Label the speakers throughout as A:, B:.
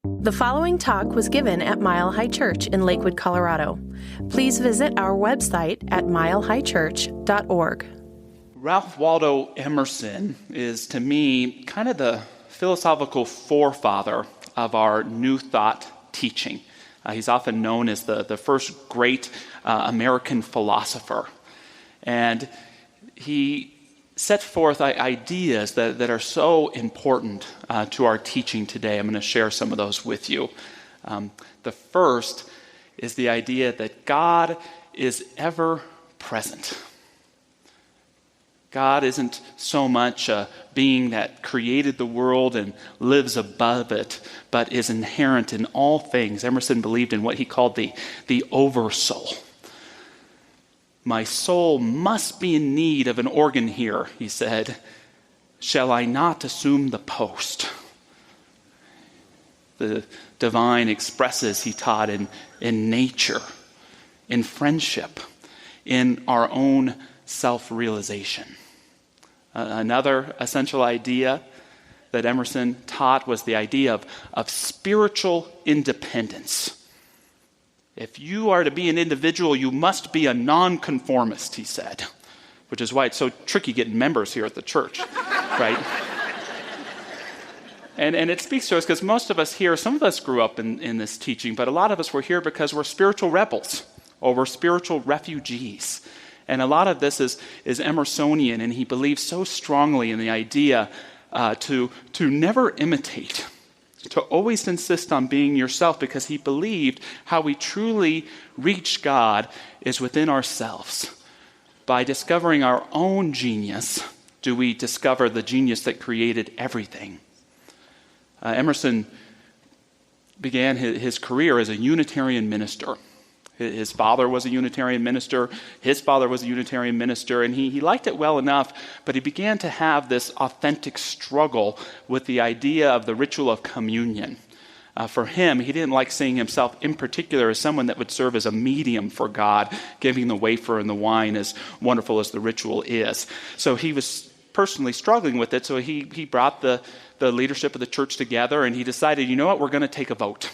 A: The following talk was given at Mile High Church in Lakewood, Colorado. Please visit our website at milehighchurch.org.
B: Ralph Waldo Emerson is, to me, kind of the philosophical forefather of our New Thought teaching. He's often known as the first great American philosopher. And he set forth ideas that are so important to our teaching today. I'm going to share some of those with you. The first is the idea that God is ever present. God isn't so much a being that created the world and lives above it, but is inherent in all things. Emerson believed in what he called the oversoul. My soul must be in need of an organ here, he said. Shall I not assume the post? The divine expresses, he taught, in nature, in friendship, in our own self-realization. Another essential idea that Emerson taught was the idea of spiritual independence. If you are to be an individual, you must be a nonconformist, he said, which is why it's so tricky getting members here at the church, right? And it speaks to us because most of us here, some of us grew up in this teaching, but a lot of us were here because we're spiritual rebels or we're spiritual refugees. And a lot of this is Emersonian, and he believes so strongly in the idea to never imitate, to always insist on being yourself, because he believed how we truly reach God is within ourselves. By discovering our own genius, do we discover the genius that created everything. Emerson began his career as a Unitarian minister. His father was a Unitarian minister. His father was a Unitarian minister, and he liked it well enough, but he began to have this authentic struggle with the idea of the ritual of communion. For him, he didn't like seeing himself in particular as someone that would serve as a medium for God, giving the wafer and the wine, as wonderful as the ritual is. So he was personally struggling with it, so he brought the leadership of the church together, and he decided, you know what, we're going to take a vote.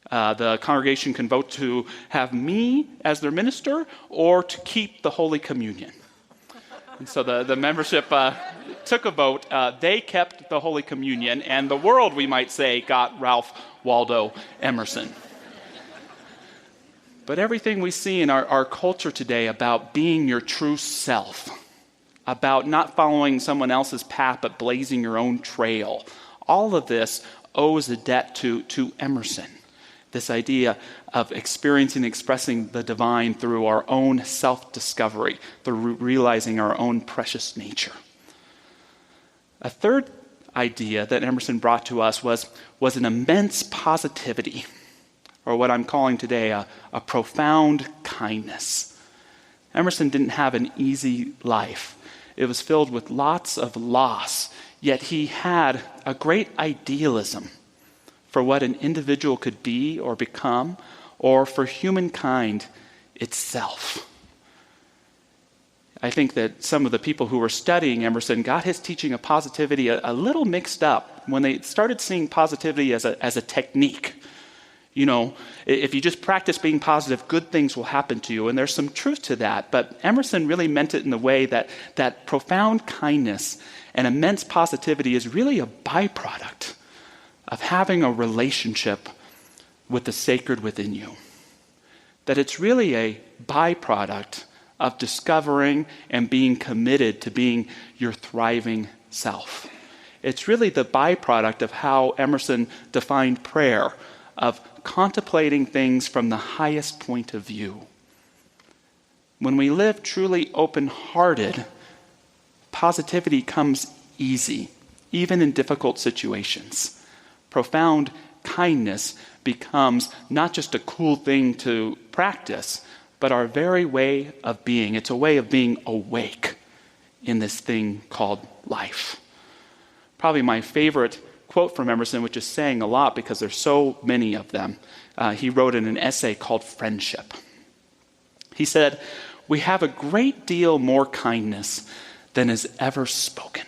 B: The congregation can vote to have me as their minister or to keep the Holy Communion. And so the membership took a vote. They kept the Holy Communion, and the world, we might say, got Ralph Waldo Emerson. But everything we see in our culture today about being your true self, about not following someone else's path but blazing your own trail, all of this owes a debt to Emerson. This idea of experiencing and expressing the divine through our own self-discovery, through realizing our own precious nature. A third idea that Emerson brought to us was an immense positivity, or what I'm calling today a profound kindness. Emerson didn't have an easy life. It was filled with lots of loss, yet he had a great idealism for what an individual could be or become, or for humankind itself. I think that some of the people who were studying Emerson got his teaching of positivity a little mixed up when they started seeing positivity as a technique. You know, if you just practice being positive, good things will happen to you, and there's some truth to that. But Emerson really meant it in the way that profound kindness and immense positivity is really a byproduct of having a relationship with the sacred within you. That it's really a byproduct of discovering and being committed to being your thriving self. It's really the byproduct of how Emerson defined prayer, of contemplating things from the highest point of view. When we live truly open-hearted, positivity comes easy, even in difficult situations. Profound kindness becomes not just a cool thing to practice, but our very way of being. It's a way of being awake in this thing called life. Probably my favorite quote from Emerson, which is saying a lot because there's so many of them. He wrote in an essay called Friendship. He said, "We have a great deal more kindness than is ever spoken.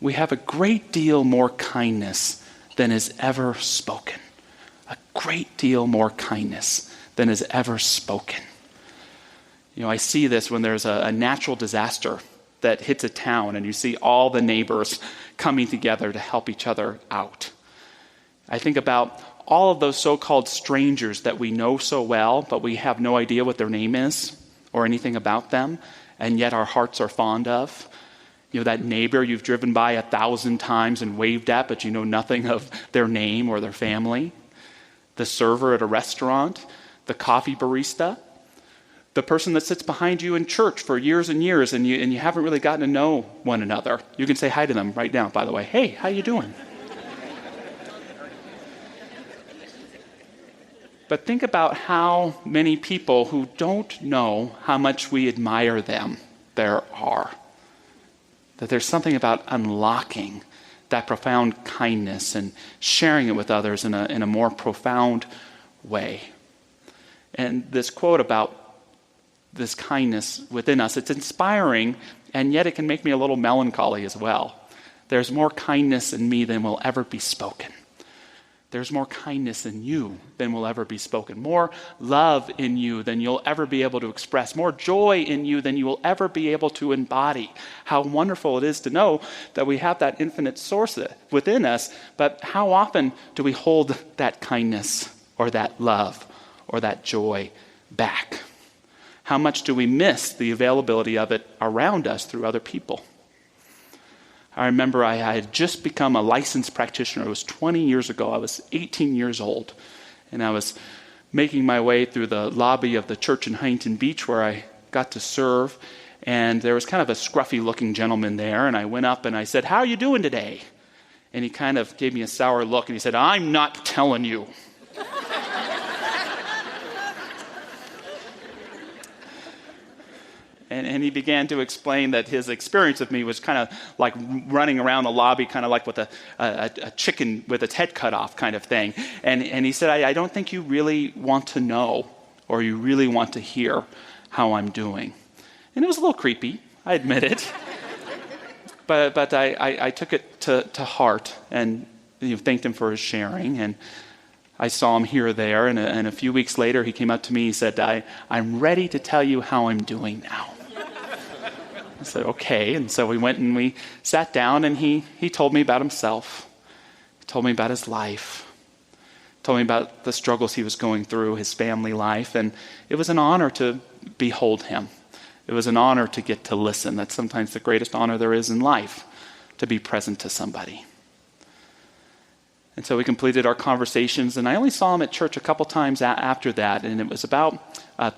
B: We have a great deal more kindness than is ever spoken. A great deal more kindness than is ever spoken. I see this when there's a natural disaster that hits a town and you see all the neighbors coming together to help each other out. I think about all of those so-called strangers that we know so well, but we have no idea what their name is or anything about them, and yet our hearts are fond of. That neighbor you've driven by 1,000 times and waved at, but you know nothing of their name or their family. The server at a restaurant, the coffee barista, the person that sits behind you in church for years and years, and you haven't really gotten to know one another. You can say hi to them right now, by the way. Hey, how you doing? But think about how many people who don't know how much we admire them there are. That there's something about unlocking that profound kindness and sharing it with others in a more profound way. And this quote about this kindness within us, it's inspiring, and yet it can make me a little melancholy as well. There's more kindness in me than will ever be spoken. There's more kindness in you than will ever be spoken. More love in you than you'll ever be able to express. More joy in you than you will ever be able to embody. How wonderful it is to know that we have that infinite source within us, but how often do we hold that kindness or that love or that joy back? How much do we miss the availability of it around us through other people? I remember I had just become a licensed practitioner. It was 20 years ago. I was 18 years old. And I was making my way through the lobby of the church in Huntington Beach where I got to serve. And there was kind of a scruffy-looking gentleman there. And I went up and I said, "How are you doing today?" And he kind of gave me a sour look and he said, "I'm not telling you." And he began to explain that his experience of me was kind of like running around the lobby, kind of like with a chicken with its head cut off kind of thing. And he said, I don't think you really want to know or you really want to hear how I'm doing. And it was a little creepy, I admit it. but I took it to heart and thanked him for his sharing. And I saw him here or there. And a few weeks later, he came up to me. He said, I'm ready to tell you how I'm doing now. I said, okay. And so we went and we sat down and he told me about himself. He told me about his life. He told me about the struggles he was going through, his family life. And it was an honor to behold him. It was an honor to get to listen. That's sometimes the greatest honor there is in life, to be present to somebody. And so we completed our conversations, and I only saw him at church a couple times after that, and it was about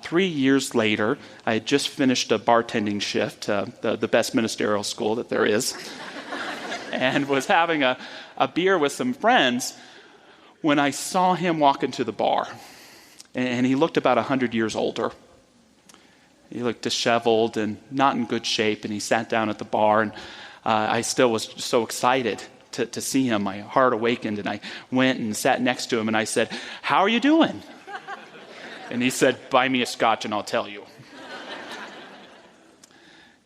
B: 3 years later. I had just finished a bartending shift, the best ministerial school that there is, and was having a beer with some friends when I saw him walk into the bar. And he looked about 100 years older. He looked disheveled and not in good shape, and he sat down at the bar, and I still was so excited to see him. My heart awakened, and I went and sat next to him, and I said, "How are you doing?" And he said, "Buy me a scotch and I'll tell you."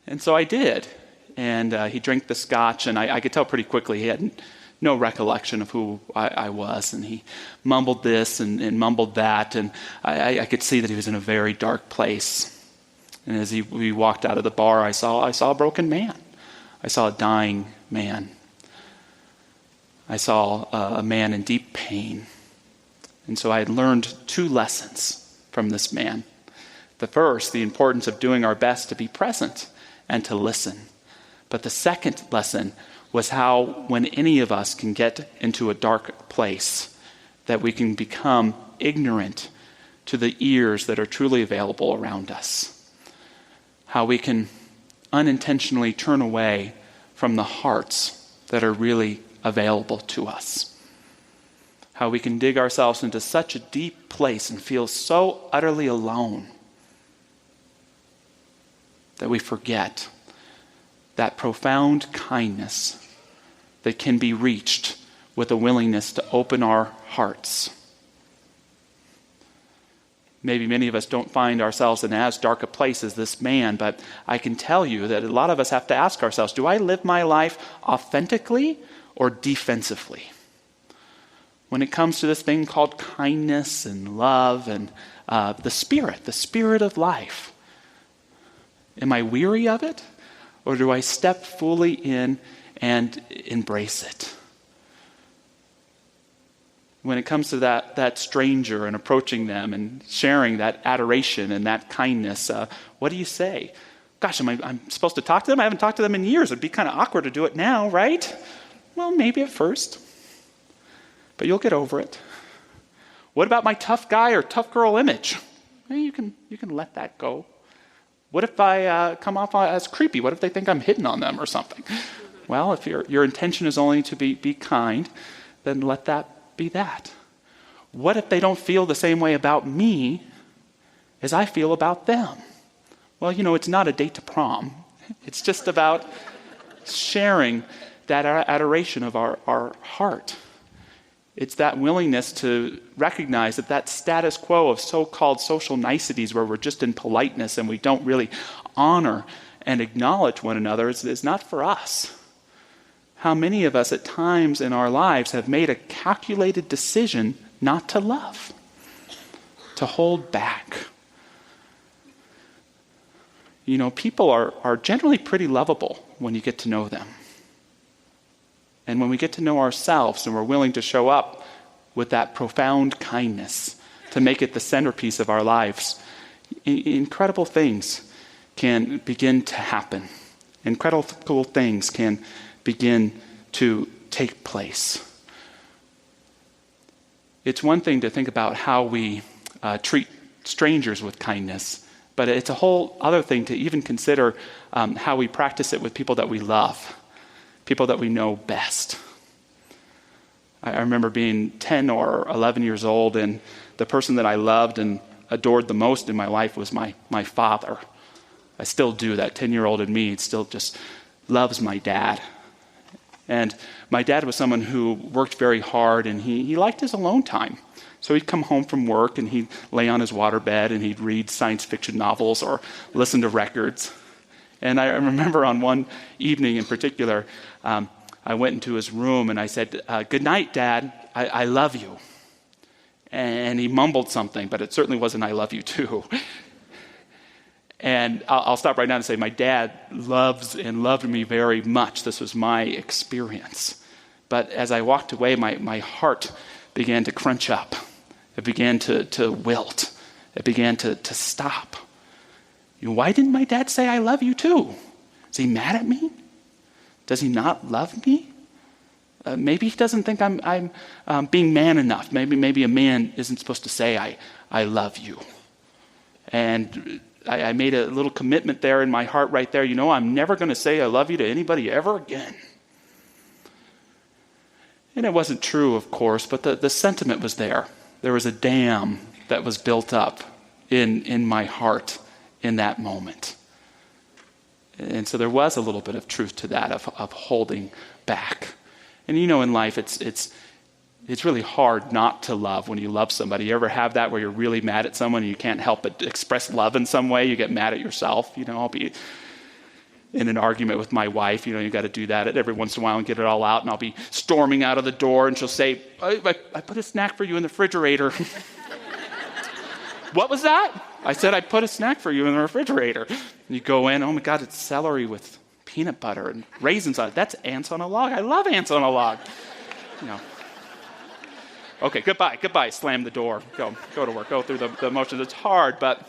B: And so I did. And he drank the scotch, and I could tell pretty quickly he had no recollection of who I was. And he mumbled this and mumbled that, and I could see that he was in a very dark place. And as we walked out of the bar, I saw a broken man. I saw a dying man. I saw a man in deep pain. And so I had learned 2 lessons from this man. The first, the importance of doing our best to be present and to listen. But the second lesson was how when any of us can get into a dark place, that we can become ignorant to the ears that are truly available around us. How we can unintentionally turn away from the hearts that are really available to us. How we can dig ourselves into such a deep place and feel so utterly alone that we forget that profound kindness that can be reached with a willingness to open our hearts. Maybe many of us don't find ourselves in as dark a place as this man, but I can tell you that a lot of us have to ask ourselves, do I live my life authentically or defensively? when it comes to this thing called kindness and love and the spirit of life? Am I weary of it? Or do I step fully in and embrace it? When it comes to that stranger and approaching them and sharing that adoration and that kindness, what do you say? Gosh, I'm supposed to talk to them? I haven't talked to them in years. It'd be kind of awkward to do it now, right? Well, maybe at first. But you'll get over it. What about my tough guy or tough girl image? Well, you can let that go. What if I come off as creepy? What if they think I'm hitting on them or something? Well, if your intention is only to be kind, then let that be that. What if they don't feel the same way about me as I feel about them? Well, it's not a date to prom. It's just about sharing that adoration of our heart. It's that willingness to recognize that status quo of so-called social niceties where we're just in politeness and we don't really honor and acknowledge one another is not for us. How many of us at times in our lives have made a calculated decision not to love, to hold back? People are generally pretty lovable when you get to know them. And when we get to know ourselves and we're willing to show up with that profound kindness to make it the centerpiece of our lives, incredible things can begin to happen. Incredible things can begin to take place. It's one thing to think about how we treat strangers with kindness, but it's a whole other thing to even consider how we practice it with people that we love, people that we know best. I remember being 10 or 11 years old, and the person that I loved and adored the most in my life was my father. I still do. That 10-year-old in me still just loves my dad. And my dad was someone who worked very hard, and he liked his alone time. So he'd come home from work, and he'd lay on his waterbed, and he'd read science fiction novels or listen to records. And I remember on one evening in particular, I went into his room, and I said, "Good night, Dad. I love you." And he mumbled something, but it certainly wasn't "I love you too." And I'll stop right now and say my dad loves and loved me very much. This was my experience. But as I walked away, my heart began to crunch up. It began to wilt. It began to stop. Why didn't my dad say "I love you too"? Is he mad at me? Does he not love me? Maybe he doesn't think I'm being man enough. Maybe a man isn't supposed to say I love you. And I made a little commitment there in my heart right there. I'm never going to say I love you to anybody ever again. And it wasn't true, of course, but the sentiment was there. There was a dam that was built up in my heart in that moment. And so there was a little bit of truth to that, of holding back. And in life, it's really hard not to love when you love somebody. You ever have that where you're really mad at someone and you can't help but express love in some way? You get mad at yourself. I'll be in an argument with my wife. You got to do that every once in a while and get it all out. And I'll be storming out of the door and she'll say, I put a snack for you in the refrigerator. What was that? I said, I put a snack for you in the refrigerator. And you go in, oh my God, it's celery with peanut butter and raisins on it. That's ants on a log. I love ants on a log. Okay, goodbye. Slam the door. Go to work. Go through the motions. It's hard, but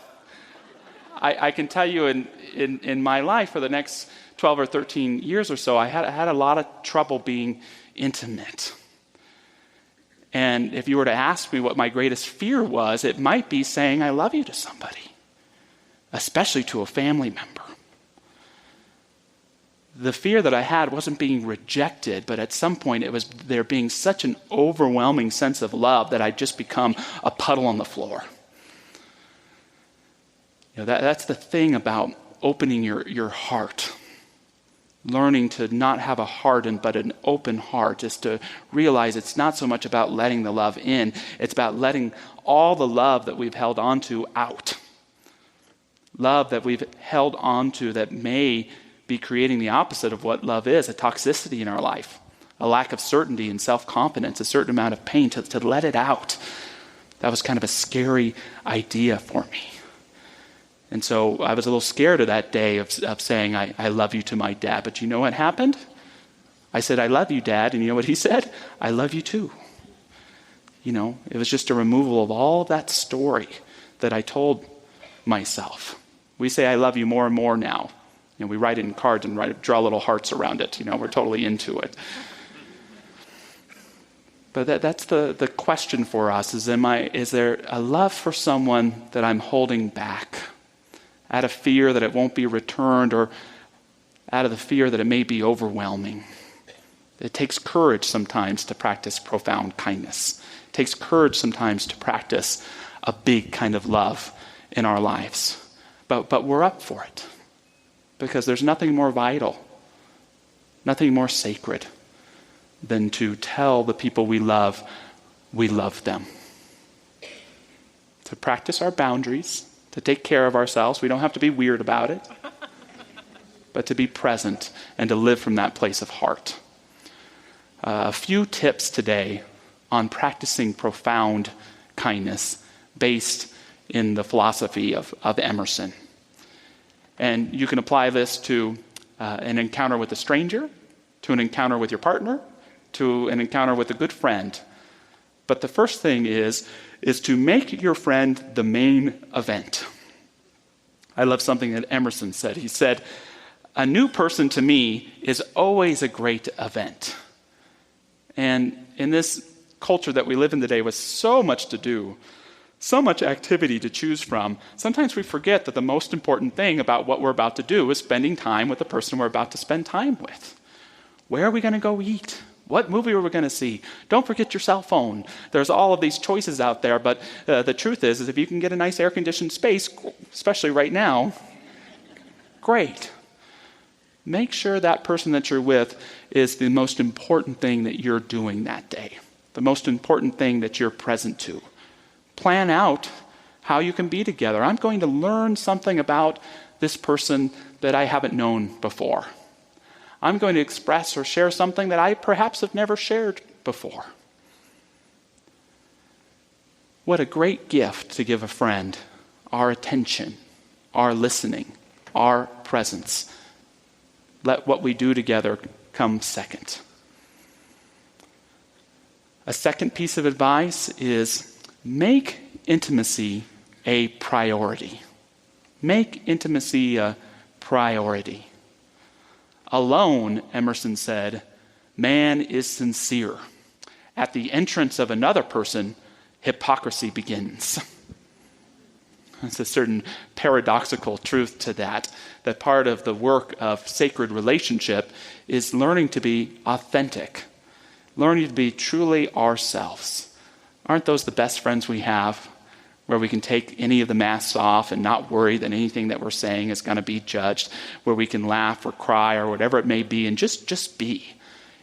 B: I can tell you in my life for the next 12 or 13 years or so, I had a lot of trouble being intimate. And if you were to ask me what my greatest fear was, it might be saying I love you to somebody, especially to a family member. The fear that I had wasn't being rejected, but at some point it was there being such an overwhelming sense of love that I'd just become a puddle on the floor. That's the thing about opening your heart. Learning to not have a hardened but an open heart is to realize it's not so much about letting the love in, it's about letting all the love that we've held on to out. Love that we've held on to that may be creating the opposite of what love is, a toxicity in our life. a lack of certainty and self-confidence, a certain amount of pain, to let it out. That was kind of a scary idea for me. And so I was a little scared of that day of saying, I love you to my dad. But you know what happened? I said, I love you, Dad. And you know what he said? I love you too. It was just a removal of all of that story that I told myself. We say, I love you more and more now. We write it in cards and draw little hearts around it. We're totally into it. But that's the question for us, is there a love for someone that I'm holding back out of fear that it won't be returned, or out of the fear that it may be overwhelming? It takes courage sometimes to practice profound kindness. It takes courage sometimes to practice a big kind of love in our lives. But we're up for it, because there's nothing more vital, nothing more sacred than to tell the people we love them. To practice our boundaries, to take care of ourselves. We don't have to be weird about it, but to be present and to live from that place of heart. A few tips today on practicing profound kindness based in the philosophy of Emerson. And you can apply this to an encounter with a stranger, to an encounter with your partner, to an encounter with a good friend. But the first thing is to make your friend the main event. I love something that Emerson said. He said, a new person to me is always a great event. And in this culture that we live in today with so much to do, so much activity to choose from, sometimes we forget that the most important thing about what we're about to do is spending time with the person we're about to spend time with. Where are we going to go eat? What movie are we going to see? Don't forget your cell phone. There's all of these choices out there, but the truth is if you can get a nice air-conditioned space, especially right now, great. Make sure that person that you're with is the most important thing that you're doing that day, the most important thing that you're present to. Plan out how you can be together. I'm going to learn something about this person that I haven't known before. I'm going to express or share something that I perhaps have never shared before. What a great gift to give a friend, our attention, our listening, our presence. Let what we do together come second. A second piece of advice is make intimacy a priority. Make intimacy a priority. Alone, Emerson said, man is sincere. At the entrance of another person, hypocrisy begins. There's a certain paradoxical truth to that part of the work of sacred relationship is learning to be authentic, learning to be truly ourselves. Aren't those the best friends we have, where we can take any of the masks off and not worry that anything that we're saying is going to be judged, where we can laugh or cry or whatever it may be and just be.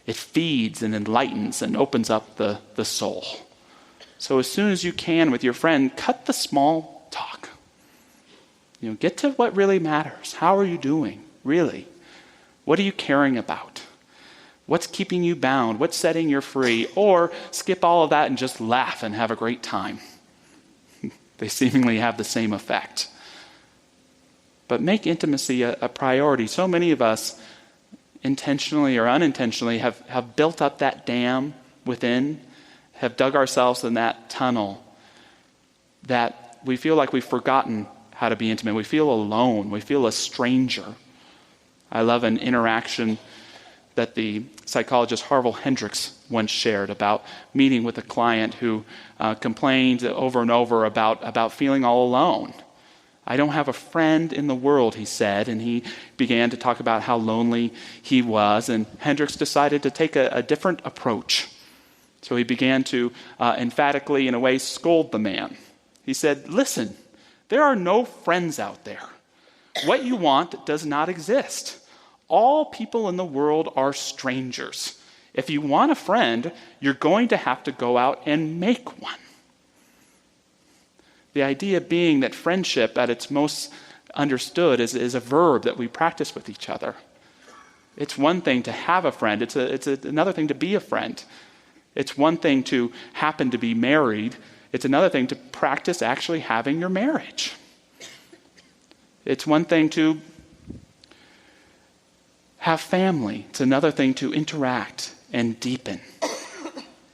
B: It feeds and enlightens and opens up the soul. So as soon as you can with your friend, cut the small talk. Get to what really matters. How are you doing, really? What are you caring about? What's keeping you bound? What's setting you free? Or skip all of that and just laugh and have a great time. They seemingly have the same effect. But make intimacy a priority. So many of us, intentionally or unintentionally, have built up that dam within, have dug ourselves in that tunnel, that we feel like we've forgotten how to be intimate. We feel alone. We feel a stranger. I love an interaction that the psychologist Harville Hendricks once shared about meeting with a client who complained over and over about feeling all alone. I don't have a friend in the world, he said, and he began to talk about how lonely he was, and Hendricks decided to take a different approach. So he began to emphatically, in a way, scold the man. He said, listen, there are no friends out there. What you want does not exist. All people in the world are strangers. If you want a friend, you're going to have to go out and make one. The idea being that friendship, at its most understood, is a verb that we practice with each other. It's one thing to have a friend. It's another thing to be a friend. It's one thing to happen to be married. It's another thing to practice actually having your marriage. It's one thing to have family. It's another thing to interact and deepen.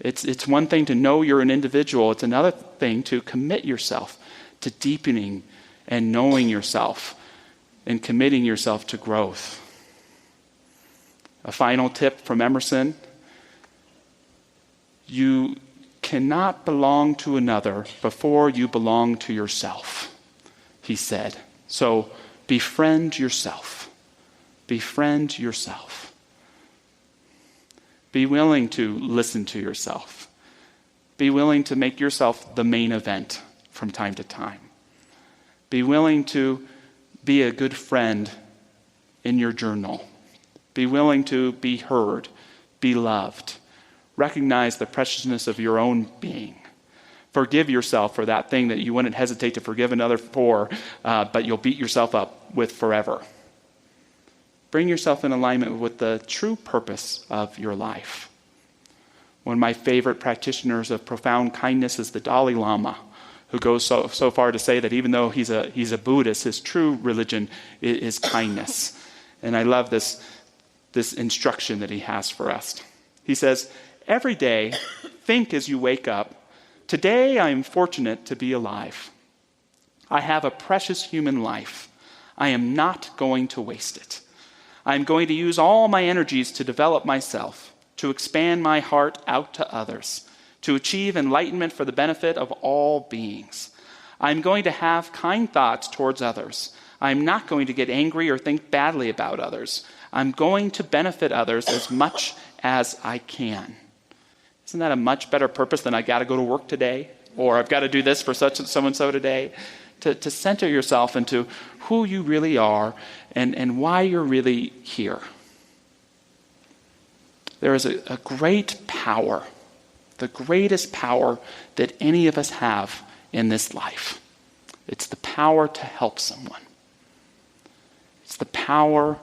B: It's one thing to know you're an individual. It's another thing to commit yourself to deepening and knowing yourself and committing yourself to growth. A final tip from Emerson: you cannot belong to another before you belong to yourself, he said. So befriend yourself. Befriend yourself. Be willing to listen to yourself. Be willing to make yourself the main event from time to time. Be willing to be a good friend in your journal. Be willing to be heard, be loved. Recognize the preciousness of your own being. Forgive yourself for that thing that you wouldn't hesitate to forgive another for, but you'll beat yourself up with forever. Bring yourself in alignment with the true purpose of your life. One of my favorite practitioners of profound kindness is the Dalai Lama, who goes so far to say that even though he's a Buddhist, his true religion is kindness. And I love this instruction that he has for us. He says, every day, think as you wake up, today I am fortunate to be alive. I have a precious human life. I am not going to waste it. I am going to use all my energies to develop myself, to expand my heart out to others, to achieve enlightenment for the benefit of all beings. I am going to have kind thoughts towards others. I am not going to get angry or think badly about others. I'm going to benefit others as much as I can. Isn't that a much better purpose than I got to go to work today? Or I've got to do this for such and so today? To center yourself into who you really are and why you're really here. There is a great power, the greatest power that any of us have in this life. It's the power to help someone. It's the power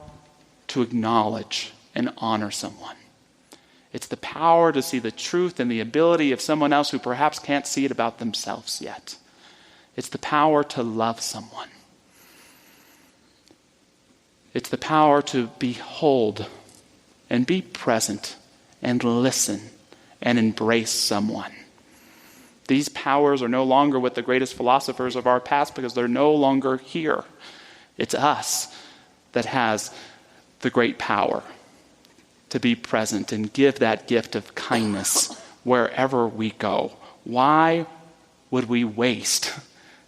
B: to acknowledge and honor someone. It's the power to see the truth and the ability of someone else who perhaps can't see it about themselves yet. It's the power to love someone. It's the power to behold and be present and listen and embrace someone. These powers are no longer with the greatest philosophers of our past because they're no longer here. It's us that has the great power to be present and give that gift of kindness wherever we go. Why would we waste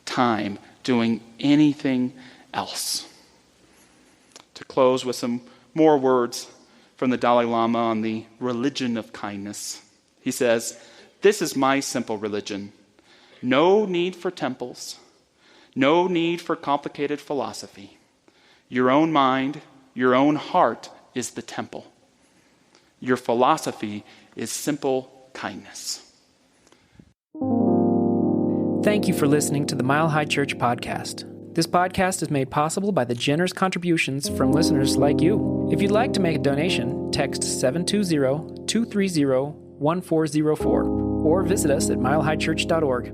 B: time doing anything else? To close with some more words from the Dalai Lama on the religion of kindness. He says, "This is my simple religion. No need for temples. No need for complicated philosophy. Your own mind, your own heart is the temple. Your philosophy is simple kindness."
C: Thank you for listening to the Mile High Church podcast. This podcast is made possible by the generous contributions from listeners like you. If you'd like to make a donation, text 720-230-1404 or visit us at milehighchurch.org.